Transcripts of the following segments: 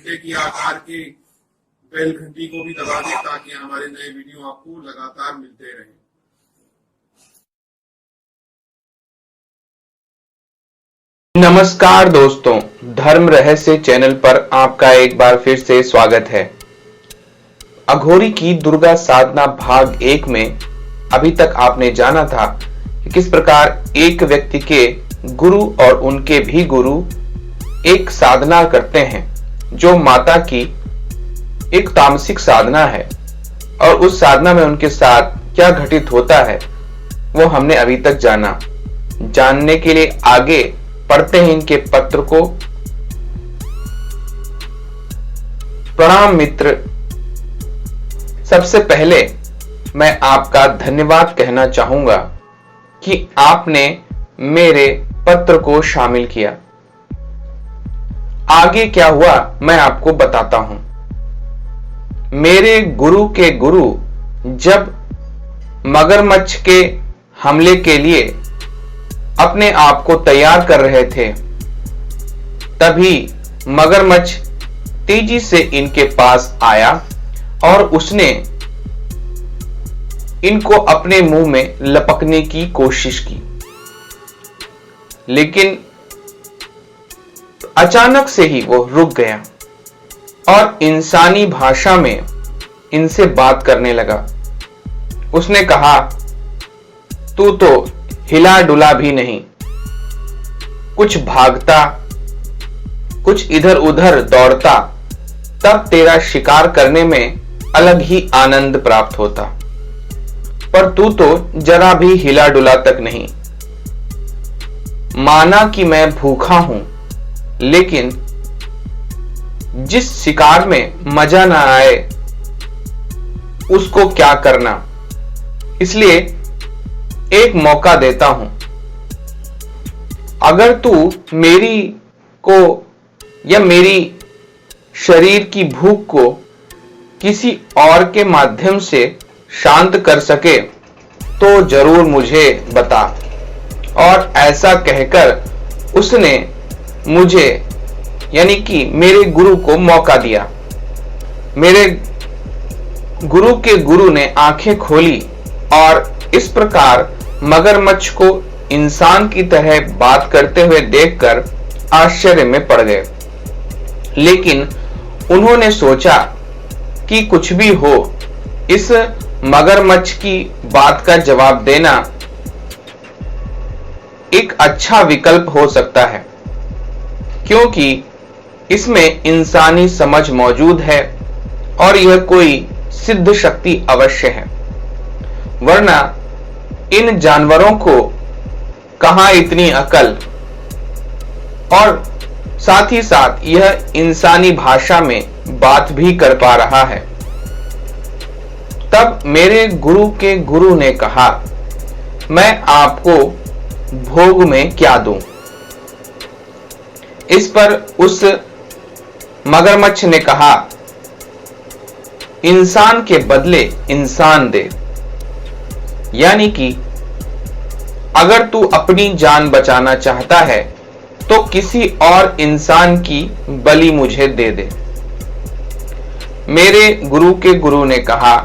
घंटे की आकार के बेल घंटी को भी दबा दें ताकि हमारे नए वीडियो आपको लगातार मिलते रहें। नमस्कार दोस्तों, धर्म रहस्य चैनल पर आपका एक बार फिर से स्वागत है। अघोरी की दुर्गा साधना भाग 1 में अभी तक आपने जाना था कि किस प्रकार एक व्यक्ति के गुरु और उनके भी गुरु एक साधना करते हैं जो माता की एक तामसिक साधना है, और उस साधना में उनके साथ क्या घटित होता है वो हमने अभी तक जाना। जानने के लिए आगे पढ़ते हैं इनके पत्र को। प्रणाम मित्र, सबसे पहले मैं आपका धन्यवाद कहना चाहूंगा कि आपने मेरे पत्र को शामिल किया। आगे क्या हुआ मैं आपको बताता हूं। मेरे गुरु के गुरु जब मगरमच्छ के हमले के लिए अपने आप को तैयार कर रहे थे, तभी मगरमच्छ तेजी से इनके पास आया और उसने इनको अपने मुंह में लपकने की कोशिश की, लेकिन अचानक से ही वो रुक गया और इंसानी भाषा में इनसे बात करने लगा। उसने कहा, तू तो हिला डुला भी नहीं, कुछ भागता कुछ इधर उधर दौड़ता, तब तेरा शिकार करने में अलग ही आनंद प्राप्त होता, पर तू तो जरा भी हिला डुला तक नहीं। माना कि मैं भूखा हूं, लेकिन जिस शिकार में मजा ना आए उसको क्या करना, इसलिए एक मौका देता हूं। अगर तू मेरी को या मेरी शरीर की भूख को किसी और के माध्यम से शांत कर सके तो जरूर मुझे बता। और ऐसा कहकर उसने मुझे यानी कि मेरे गुरु को मौका दिया। मेरे गुरु के गुरु ने आंखें खोली और इस प्रकार मगरमच्छ को इंसान की तरह बात करते हुए देखकर आश्चर्य में पड़ गए। लेकिन उन्होंने सोचा कि कुछ भी हो, इस मगरमच्छ की बात का जवाब देना एक अच्छा विकल्प हो सकता है, क्योंकि इसमें इंसानी समझ मौजूद है और यह कोई सिद्ध शक्ति अवश्य है, वरना इन जानवरों को कहां इतनी अकल, और साथ ही साथ यह इंसानी भाषा में बात भी कर पा रहा है। तब मेरे गुरु के गुरु ने कहा, मैं आपको भोग में क्या दूं? इस पर उस मगरमच्छ ने कहा, इंसान के बदले इंसान दे। यानी कि अगर तू अपनी जान बचाना चाहता है तो किसी और इंसान की बलि मुझे दे दे। मेरे गुरु के गुरु ने कहा,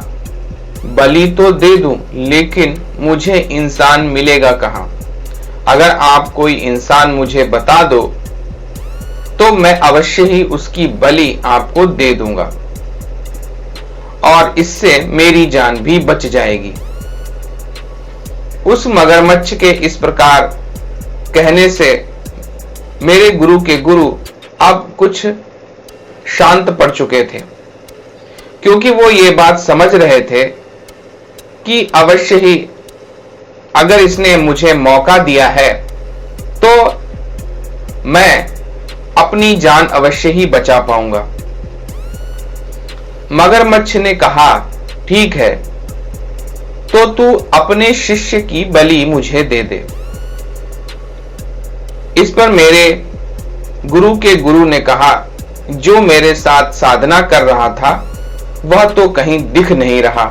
बलि तो दे दूं, लेकिन मुझे इंसान मिलेगा कहां? अगर आप कोई इंसान मुझे बता दो तो मैं अवश्य ही उसकी बलि आपको दे दूंगा और इससे मेरी जान भी बच जाएगी। उस मगरमच्छ के इस प्रकार कहने से मेरे गुरु के गुरु अब कुछ शांत पड़ चुके थे, क्योंकि वो ये बात समझ रहे थे कि अवश्य ही अगर इसने मुझे मौका दिया है तो मैं अपनी जान अवश्य ही बचा पाऊंगा। मगरमच्छ ने कहा, ठीक है, तो तू अपने शिष्य की बलि मुझे दे दे। इस पर मेरे गुरु के गुरु ने कहा, जो मेरे साथ साधना कर रहा था वह तो कहीं दिख नहीं रहा,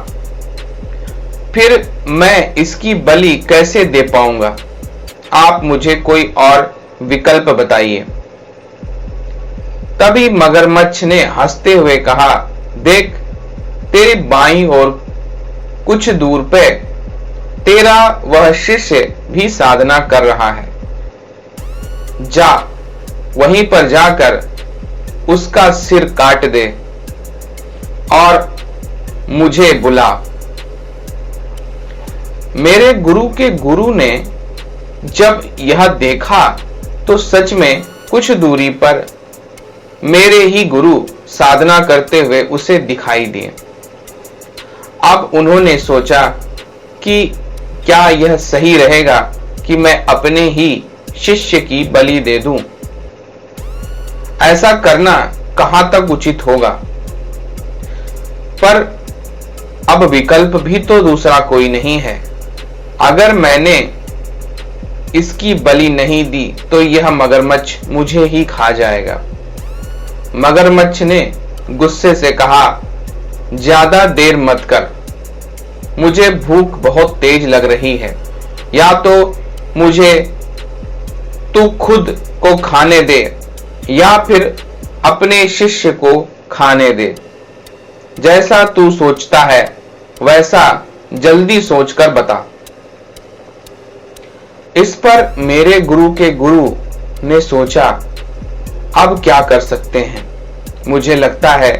फिर मैं इसकी बलि कैसे दे पाऊंगा? आप मुझे कोई और विकल्प बताइए। तभी मगरमच्छ ने हंसते हुए कहा, देख, तेरी बाईं ओर कुछ दूर पे तेरा वह शिष्य भी साधना कर रहा है। जा, वहीं पर जाकर उसका सिर काट दे और मुझे बुला। मेरे गुरु के गुरु ने जब यह देखा तो सच में कुछ दूरी पर मेरे ही गुरु साधना करते हुए उसे दिखाई दिए। अब उन्होंने सोचा कि क्या यह सही रहेगा कि मैं अपने ही शिष्य की बलि दे दूं? ऐसा करना कहां तक उचित होगा? पर अब विकल्प भी तो दूसरा कोई नहीं है। अगर मैंने इसकी बलि नहीं दी तो यह मगरमच्छ मुझे ही खा जाएगा। मगरमच्छ ने गुस्से से कहा, ज्यादा देर मत कर, मुझे भूख बहुत तेज लग रही है। या तो मुझे तू खुद को खाने दे या फिर अपने शिष्य को खाने दे। जैसा तू सोचता है वैसा जल्दी सोचकर बता। इस पर मेरे गुरु के गुरु ने सोचा, अब क्या कर सकते हैं? मुझे लगता है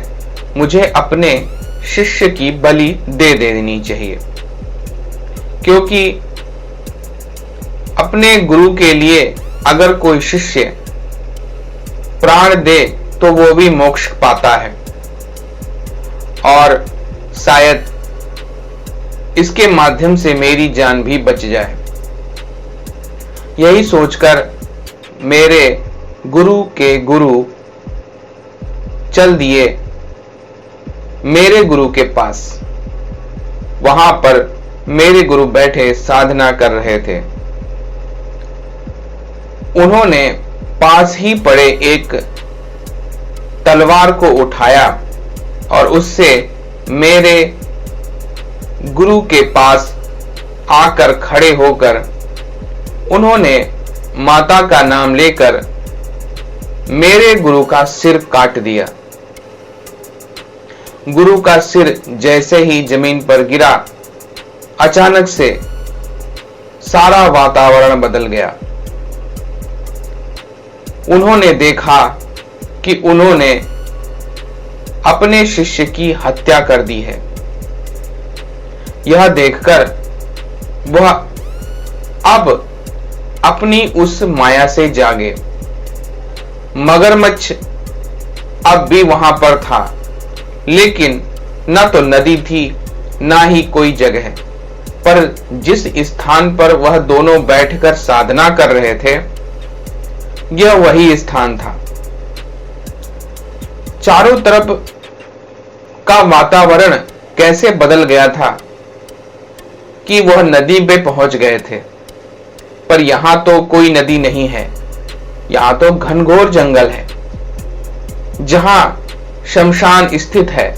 मुझे अपने शिष्य की बलि दे देनी चाहिए, क्योंकि अपने गुरु के लिए अगर कोई शिष्य प्राण दे तो वो भी मोक्ष पाता है और शायद इसके माध्यम से मेरी जान भी बच जाए। यही सोचकर मेरे गुरु के गुरु चल दिए मेरे गुरु के पास। वहां पर मेरे गुरु बैठे साधना कर रहे थे। उन्होंने पास ही पड़े एक तलवार को उठाया और उससे मेरे गुरु के पास आकर खड़े होकर उन्होंने माता का नाम लेकर मेरे गुरु का सिर काट दिया। गुरु का सिर जैसे ही जमीन पर गिरा, अचानक से सारा वातावरण बदल गया। उन्होंने देखा कि उन्होंने अपने शिष्य की हत्या कर दी है। यह देखकर वह अब अपनी उस माया से जागे। मगरमच्छ अब भी वहां पर था, लेकिन न तो नदी थी ना ही कोई जगह, पर जिस स्थान पर वह दोनों बैठकर साधना कर रहे थे यह वही स्थान था। चारों तरफ का वातावरण कैसे बदल गया था कि वह नदी पे पहुंच गए थे, पर यहां तो कोई नदी नहीं है। यहां तो घनघोर जंगल है जहां शमशान स्थित है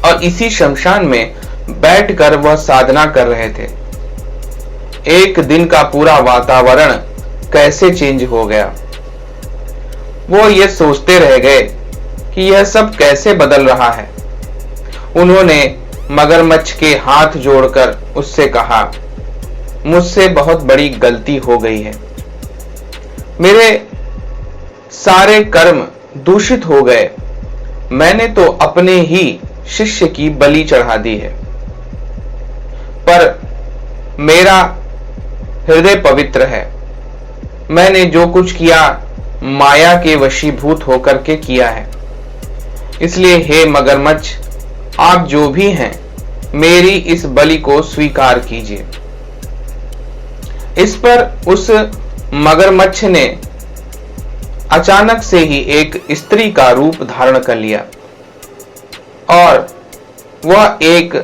और इसी शमशान में बैठकर वह साधना कर रहे थे। एक दिन का पूरा वातावरण कैसे चेंज हो गया। वो ये सोचते रह गए कि यह सब कैसे बदल रहा है। उन्होंने मगरमच्छ के हाथ जोड़कर उससे कहा, मुझसे बहुत बड़ी गलती हो गई है। मेरे सारे कर्म दूषित हो गए। मैंने तो अपने ही शिष्य की बलि चढ़ा दी है, पर मेरा हृदय पवित्र है। मैंने जो कुछ किया माया के वशीभूत होकर के किया है। इसलिए हे मगरमच्छ, आप जो भी हैं मेरी इस बलि को स्वीकार कीजिए। इस पर उस मगरमच्छ ने अचानक से ही एक स्त्री का रूप धारण कर लिया और वह एक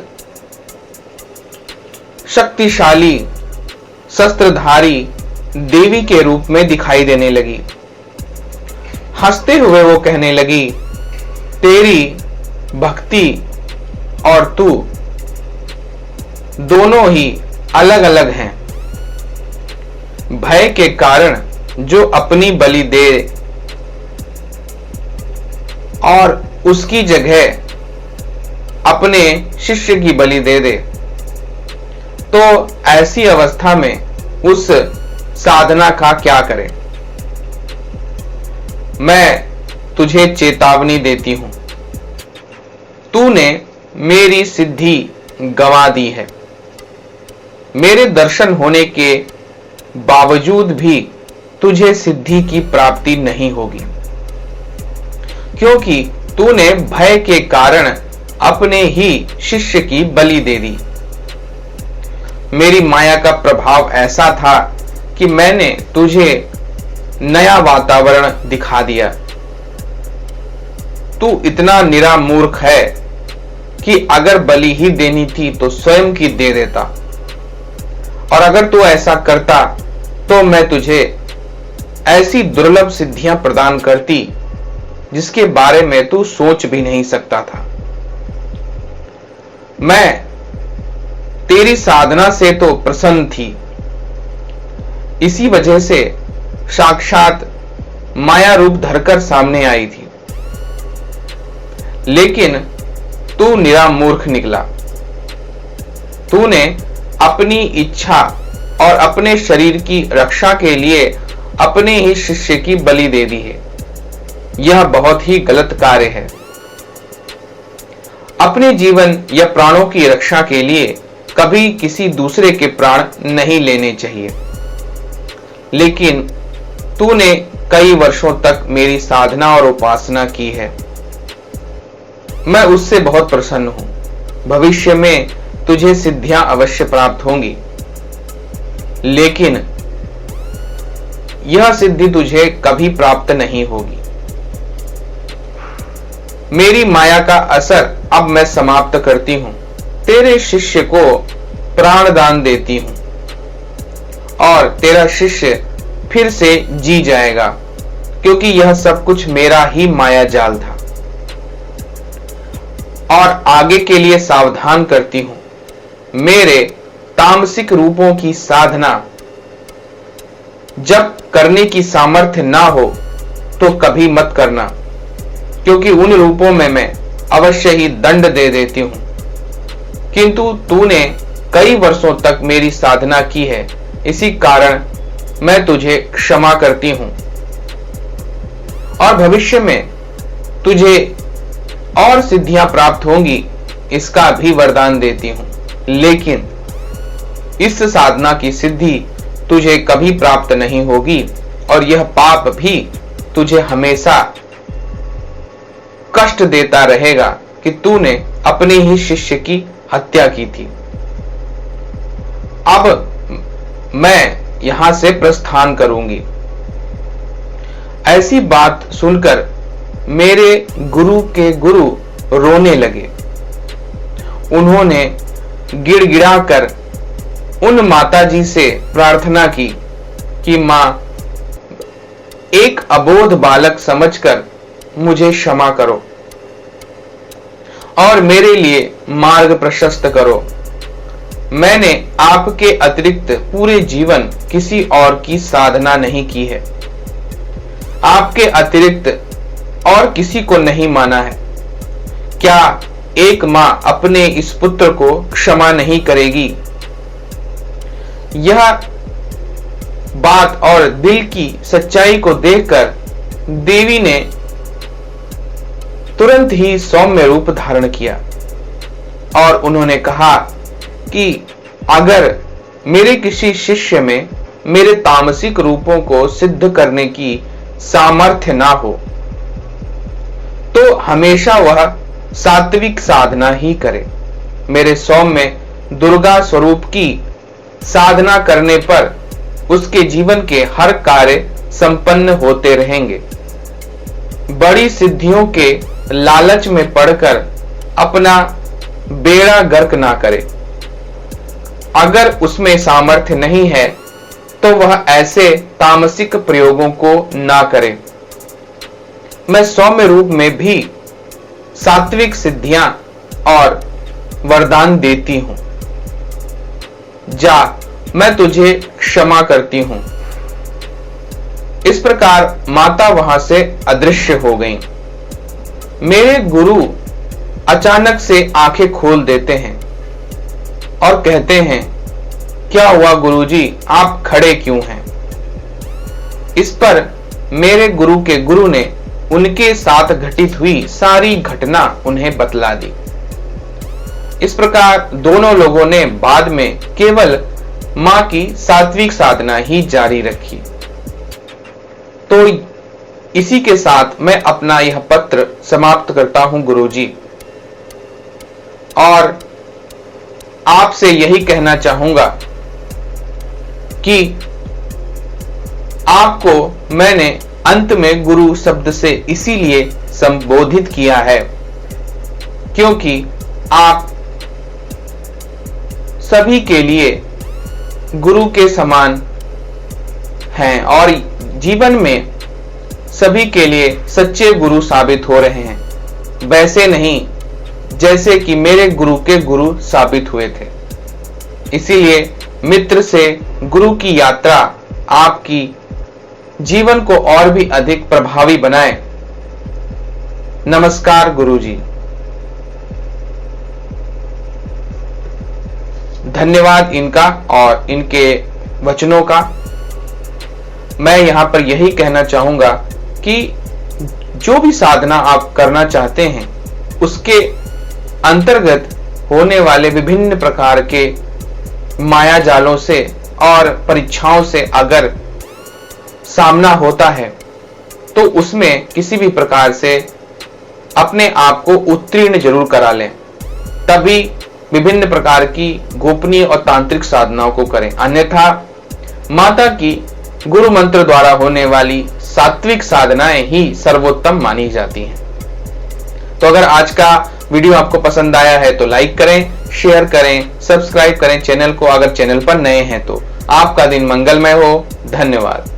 शक्तिशाली शस्त्रधारी देवी के रूप में दिखाई देने लगी। हंसते हुए वो कहने लगी, तेरी भक्ति और तू दोनों ही अलग अलग हैं। भय के कारण जो अपनी बलि दे और उसकी जगह अपने शिष्य की बलि दे दे, तो ऐसी अवस्था में उस साधना का क्या करें? मैं तुझे चेतावनी देती हूं, तूने मेरी सिद्धि गंवा दी है। मेरे दर्शन होने के बावजूद भी तुझे सिद्धि की प्राप्ति नहीं होगी, क्योंकि तूने भय के कारण अपने ही शिष्य की बलि दे दी। मेरी माया का प्रभाव ऐसा था कि मैंने तुझे नया वातावरण दिखा दिया। तू इतना निरा मूर्ख है कि अगर बलि ही देनी थी तो स्वयं की दे देता, और अगर तू ऐसा करता तो मैं तुझे ऐसी दुर्लभ सिद्धियां प्रदान करती जिसके बारे में तू सोच भी नहीं सकता था। मैं तेरी साधना से तो प्रसन्न थी, इसी वजह से साक्षात माया रूप धरकर सामने आई थी, लेकिन तू निरा मूर्ख निकला। तूने अपनी इच्छा और अपने शरीर की रक्षा के लिए अपने ही शिष्य की बलि दे दी है। यह बहुत ही गलत कार्य है। अपने जीवन या प्राणों की रक्षा के लिए कभी किसी दूसरे के प्राण नहीं लेने चाहिए, लेकिन तूने कई वर्षों तक मेरी साधना और उपासना की है। मैं उससे बहुत प्रसन्न हूं। भविष्य में तुझे सिद्धियां अवश्य प्राप्त होंगी, लेकिन यह सिद्धि तुझे कभी प्राप्त नहीं होगी। मेरी माया का असर अब मैं समाप्त करती हूं। तेरे शिष्य को प्राण दान देती हूं और तेरा शिष्य फिर से जी जाएगा, क्योंकि यह सब कुछ मेरा ही माया जाल था। और आगे के लिए सावधान करती हूं, मेरे तामसिक रूपों की साधना जब करने की सामर्थ्य ना हो तो कभी मत करना, क्योंकि उन रूपों में मैं अवश्य ही दंड दे देती हूं। किंतु तूने कई वर्षों तक मेरी साधना की है, इसी कारण मैं तुझे क्षमा करती हूं और भविष्य में तुझे और सिद्धियां प्राप्त होंगी, इसका भी वरदान देती हूं। लेकिन इस साधना की सिद्धि तुझे कभी प्राप्त नहीं होगी और यह पाप भी तुझे हमेशा कष्ट देता रहेगा कि तूने अपने ही शिष्य की हत्या की थी। अब मैं यहां से प्रस्थान करूंगी। ऐसी बात सुनकर मेरे गुरु के गुरु रोने लगे। उन्होंने गिड़गिड़ाकर उन माताजी से प्रार्थना की कि मां, एक अबोध बालक समझकर मुझे क्षमा करो और मेरे लिए मार्ग प्रशस्त करो। मैंने आपके अतिरिक्त पूरे जीवन किसी और की साधना नहीं की है, आपके अतिरिक्त और किसी को नहीं माना है। क्या एक मां अपने इस पुत्र को क्षमा नहीं करेगी? यह बात और दिल की सच्चाई को देखकर देवी ने तुरंत ही सौम्य रूप धारण किया और उन्होंने कहा कि अगर मेरे किसी शिष्य में मेरे तामसिक रूपों को सिद्ध करने की सामर्थ्य ना हो तो हमेशा वह सात्विक साधना ही करे। मेरे सौम्य दुर्गा स्वरूप की साधना करने पर उसके जीवन के हर कार्य संपन्न होते रहेंगे। बड़ी सिद्धियों के लालच में पड़कर अपना बेड़ा गर्क ना करे। अगर उसमें सामर्थ्य नहीं है तो वह ऐसे तामसिक प्रयोगों को ना करे। मैं सौम्य रूप में भी सात्विक सिद्धियां और वरदान देती हूं। जा, मैं तुझे क्षमा करती हूं। इस प्रकार माता वहां से अदृश्य हो गईं। मेरे गुरु अचानक से आंखें खोल देते हैं और कहते हैं, क्या हुआ गुरुजी, आप खड़े क्यों हैं? इस पर मेरे गुरु के गुरु ने उनके साथ घटित हुई सारी घटना उन्हें बतला दी। इस प्रकार दोनों लोगों ने बाद में केवल मां की सात्विक साधना ही जारी रखी। तो इसी के साथ मैं अपना यह पत्र समाप्त करता हूं गुरुजी, और आपसे यही कहना चाहूंगा कि आपको मैंने अंत में गुरु शब्द से इसीलिए संबोधित किया है क्योंकि आप सभी के लिए गुरु के समान हैं और जीवन में सभी के लिए सच्चे गुरु साबित हो रहे हैं, वैसे नहीं जैसे कि मेरे गुरु के गुरु साबित हुए थे। इसीलिए मित्र से गुरु की यात्रा आपकी जीवन को और भी अधिक प्रभावी बनाए। नमस्कार गुरुजी। धन्यवाद इनका और इनके वचनों का। मैं यहां पर यही कहना चाहूंगा कि जो भी साधना आप करना चाहते हैं उसके अंतर्गत होने वाले विभिन्न प्रकार के माया जालों से और परीक्षाओं से अगर सामना होता है तो उसमें किसी भी प्रकार से अपने आप को उत्तीर्ण जरूर करा लें, तभी विभिन्न प्रकार की गोपनीय और तांत्रिक साधनाओं को करें। अन्यथा माता की गुरु मंत्र द्वारा होने वाली सात्विक साधनाएं ही सर्वोत्तम मानी जाती हैं। तो अगर आज का वीडियो आपको पसंद आया है तो लाइक करें, शेयर करें, सब्सक्राइब करें चैनल को अगर चैनल पर नए हैं तो। आपका दिन मंगलमय हो। धन्यवाद।